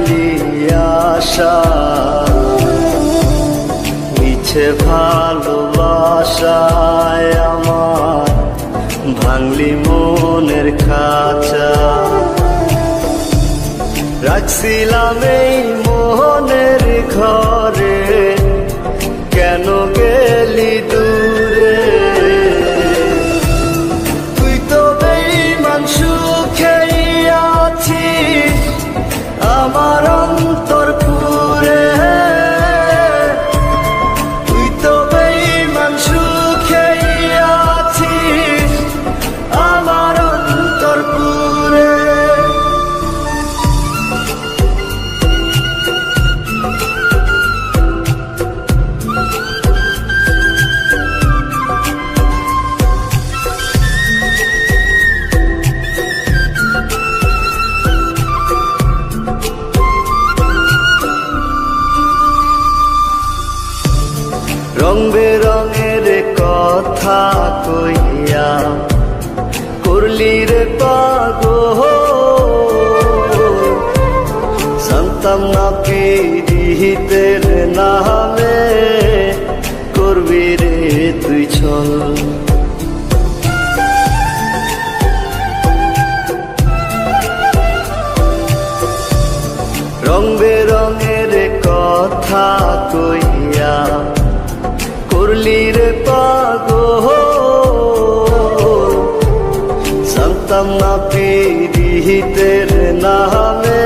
হারাইলি আশা, মিছে ভালোবাসায় আমার ভাঙলি মনের খাঁচা। রাখছিলাম এই মোহনের ঘরে, কেন গেলি দূরে? তুই তো বেঈমান সুখেই আছিস আমার অন্তর পুরে। তুই তো বেঈমান সুখেই আছিস আমার অন্তর পুরে। রং বেরঙের কথা কইয়া করলি রে পাগল, জানতাম না পীড়িতের নামে করবি রে তুই ছল। রং বেরঙের কথা কইয়া করলি রে পাগল, জানতাম না পীড়িতের নামে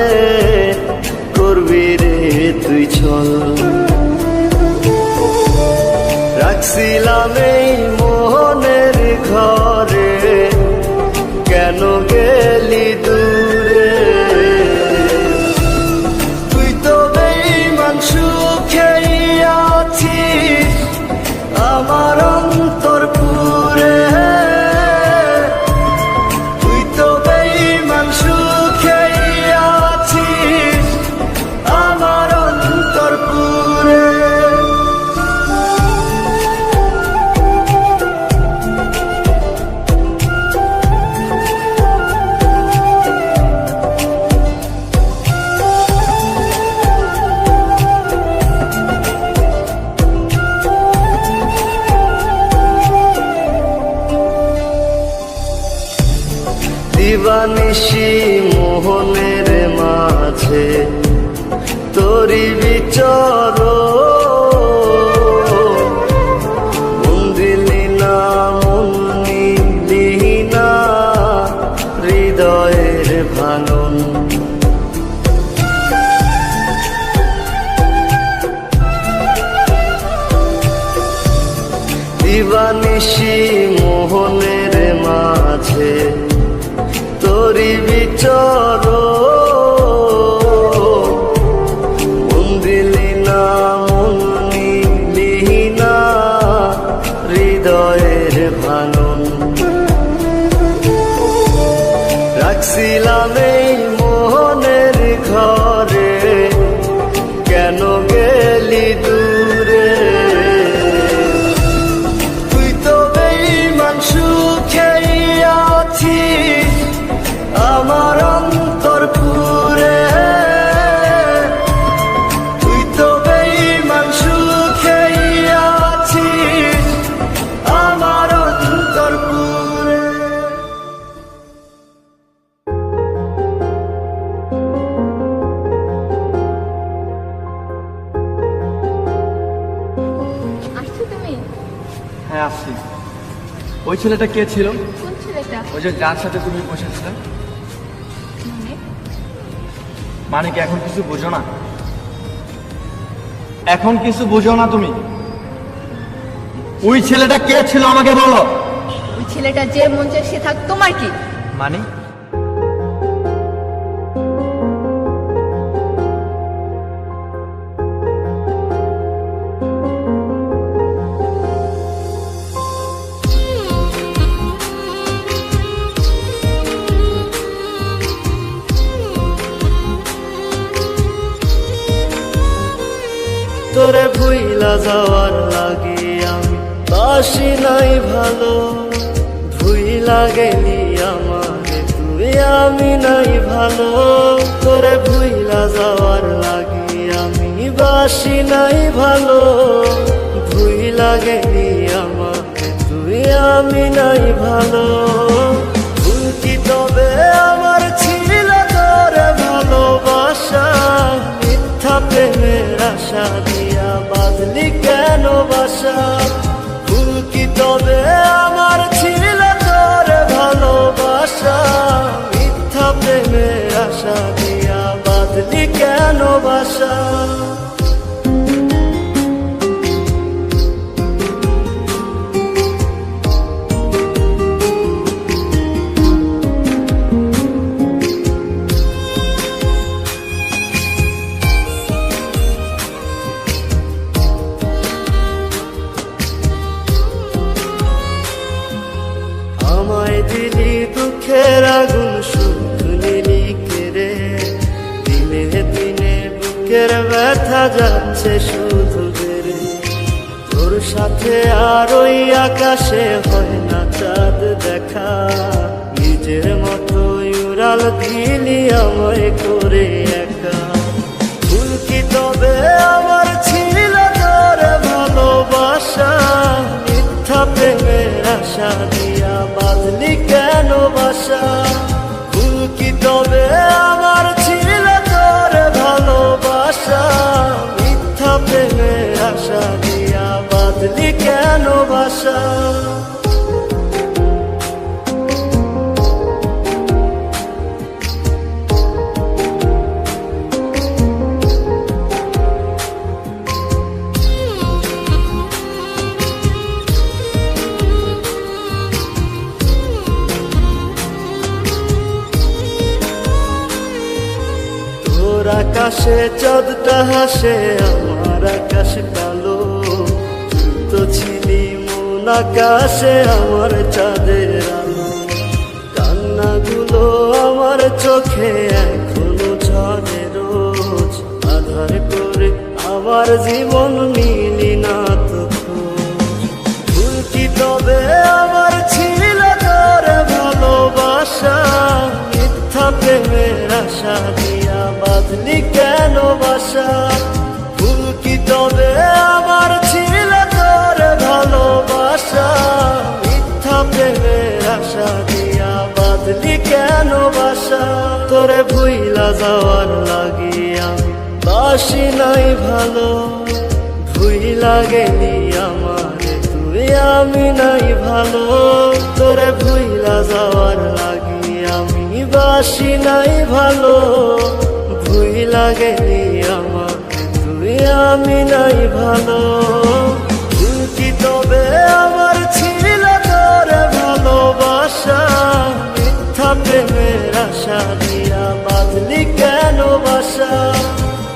করবি রে তুই ছল। রাখছিলাম এই মোহনের ঘরে, কেন গেলি দূরে? তুই তো বেঈমান সুখেই আছিস আমার অন্তর পুরে। তুই তো বেঈমান সুখেই আছিস আমার অন্তর পুরে। দিবানিশি মোহনের মাঝে তোরি বিচর, মন দিলি না মন নিলি না হৃদয়ের ভাঙন। দিবানিশি মোহনের মাঝে তোরি বিচর, মন দিলি না মন নিলি না হৃদয়ের ভাঙন। রাখছিলাম এই মোহনের ঘরে, কেন গেলি দূরে? তুই তো বেঈমান সুখেই আছিস আমার অন্তর পুরে। তুই তো বেঈমান সুখেই আছিস আমার অন্তর পুরে। আসছো তুমি? হ্যাঁ আসছি। ওই ছেলেটা কে ছিল? কোন ছেলেটা? ওই যে যার সাথে তুমি বসেছিলে। মানে? মানে কি এখন কিছু বোঝো না? এখন কিছু বোঝো না তুমি? ওই ছেলেটা কে ছিল আমাকে বলো। ওই ছেলেটা যে মন চায় সে থাক, তোমার কি? মানে তোরে ভুইলা যাওয়ার লাগি আমি বাসি নাই ভালো, ভুইলা গেলি আমারে তুই। তুই আমি নাই ভালো, তোরে ভুইলা যাওয়ার লাগি আমি বাসি নাই ভালো, ভুইলা গেলি আমাকে তুই আমি নাই ভালো। ভুল কি তবে আমার ছিল তোরে ভালোবাসা, মিথ্যা প্রেমের আশা দিয়া বাঁধলি কেন বাসা। ভুল কি তবে আমার ছিল তোরে ভালোবাসা, মিথ্যা প্রেমের আশা দিয়া বাঁধলি কেন বাসা। আমায় দিলি দুঃখের আগুন সুখ নিলি কেড়ে, দিনে দিনে বুকের ব্যথা যাচ্ছে শুধু বেড়ে। তোর সাথে আর ওই আকাশে হয় না চাঁদ দেখা, নিজের মতো উড়াল দিলি আমায় করে একা। ভুল কি তবে আমার ছিল তোরে ভালোবাসা, মিথ্যা প্রেমের আশা দিয়া বাঁধলি কেন বাসা। ভুল কি তবে আমার ছিল তোরে ভালোবাসা, মিথ্যা প্রেমের আশা দিয়া বাঁধলি কেন বাসা। তোর আকাশে চাঁদটা হাসে, আমার আকাশ কালো, তুই তো ছিলি মন আকাশে আমার চাঁদের আলো। কান্নাগুলো আমার চোখে এখনো ঝরে রোজ, আধার করে আমার জীবন নিলি না তো খোঁজ। ভুল কি তবে আমার ছিল তোরে ভালোবাসা, মিথ্যা প্রেমের আশা দিয়া বাঁধলি কেন বাসা। ভুল কি তবে আমার ছিল তোরে ভালোবাসা, মিথ্যা প্রেমের আশা দিয়া বাঁধলি কেন বাসা। তোরে ভুইলা যাওয়ার লাগি আমি বাসি নাই ভালো, ভুইলা গেলি আমারে তুই আমি নাই ভালো। তোরে ভুইলা যাওয়ার লাগি আমি বাসি নাই ভালো, ভুইলা গেলি আমাকে তুই আমি নাই ভালো। ভুল কি তবে আমার ছিল তোরে ভালোবাসা, মিথ্যা প্রেমের আশা দিয়া বাঁধলি কেন বাসা।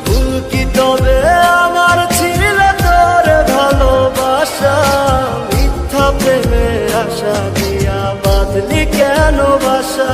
ভুল কি তবে আমার ছিল তোরে ভালোবাসা, মিথ্যা প্রেমের আশা দিয়া বাঁধলি কেন বাসা।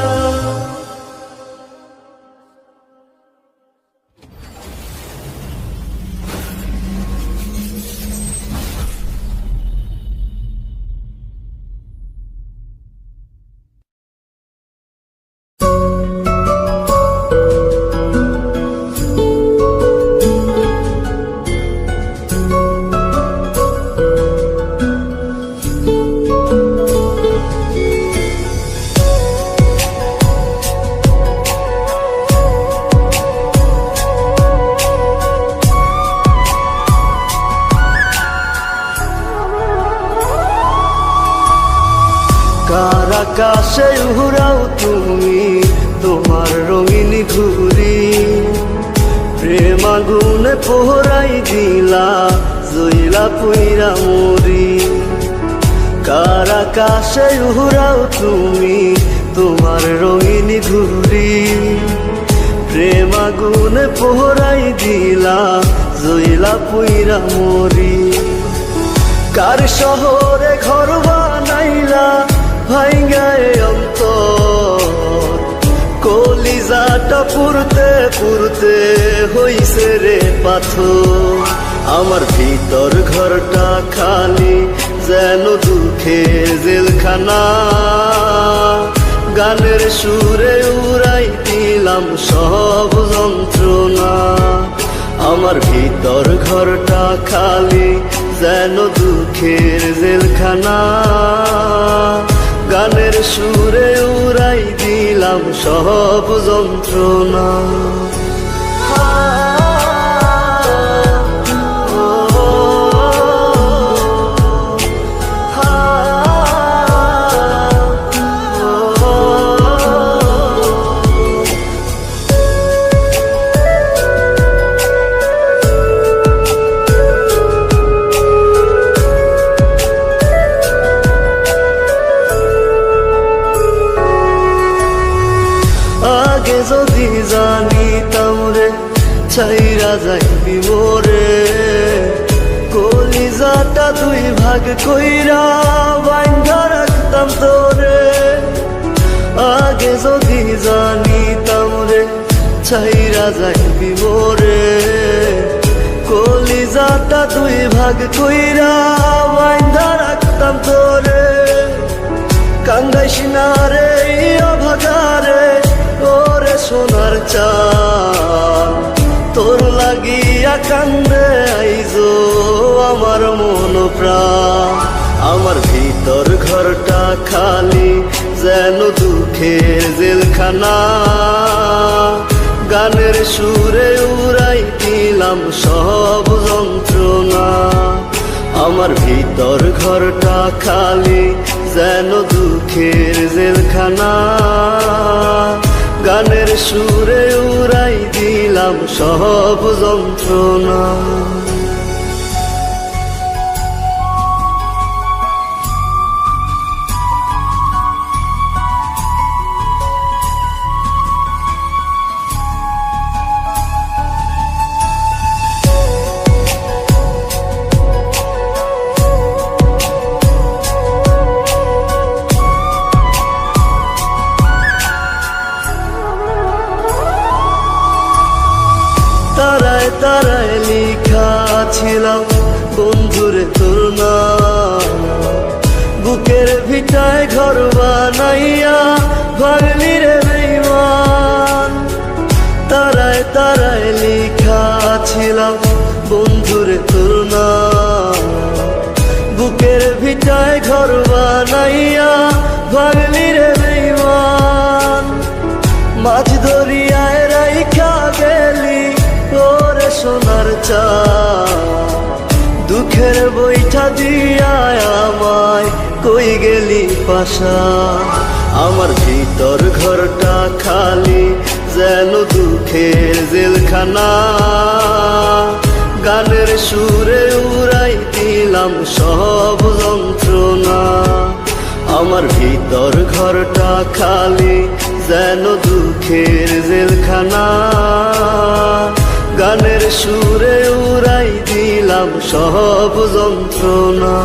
কার আকাশে উড়াও তুমি তোমার রঙিন ঘুরি, প্রেম আগুনে পোহরাই দিলা জইলা পুইরা মরি। কার আকাশে উড়াও তুমি তোমার রঙিন ঘুরি, প্রেম আগুনে পোহরাই দিলা জইলা পুইরা মরি। কার শহরে ঘর বানাইলা ভাইঙ্গায় অন্তর, কলিজাটা পুরতে পুরতে হইছে রে পাথর। আমার ভিতর ঘরটা খালি যেন দুঃখের জেলখানা, গানের সুরে উড়াই দিলাম সব যন্ত্রণা। আমার ভিতর ঘরটা খালি যেন দুঃখের জেলখানা। গানের সুরে উড়াই দিলাম সব যন্ত্রণা। আগে যদি জানিতাম রে ছাইরা যাইবি মোরে, কলিজাটা দুই ভাগ কইরা বাইন্ধা রাখতাম তোরে। আগে যদি জানিতাম রে ছাইরা যাইবি মোরে, কলিজাটা দুই ভাগ কইরা বাইন্ধা রাখতাম তোরে। কান্দাইস না রে অভাগারে ওরে সোনার চাঁদ, তোর লাগিয়া কান্দে আইজো আমার মন প্রাণ। আমার ভিতর ঘরটা খালি যেন দুঃখের জেলখানা। গানের সুরে উড়াই দিলাম সব যন্ত্রণা। আমার ভিতর ঘরটা খালি যেন দুঃখের জেলখানা। গানের সুরে উড়াই দিলাম সব যন্ত্রণা। তারায় তারায় লিখা ছিলাম বন্ধুরে তোর নাম, বুকের ভিটায় ঘর বানাইয়া ভাঙলি রে বেঈমান। তারায় তারায় লিখা ছিলাম বন্ধুরে তোর নাম, বুকের ভিটায় ঘর বানাইয়া ভাঙলি রে বেঈমান। মাঝ দরিয়ায় রাইখা গেলি ওরে সোনার চাঁদ, দুঃখের বইটা দিয়া আমায় কই গেলি পাশা। আমার ভিতর ঘরটা খালি যেন দুঃখের জেলখানা। গানের সুরে উড়াই দিলাম সব যন্ত্রণা। আমার ভিতর ঘরটা খালি যেন দুঃখের জেলখানা। গানের সুরে উড়াই দিলাম সব যন্ত্রণা।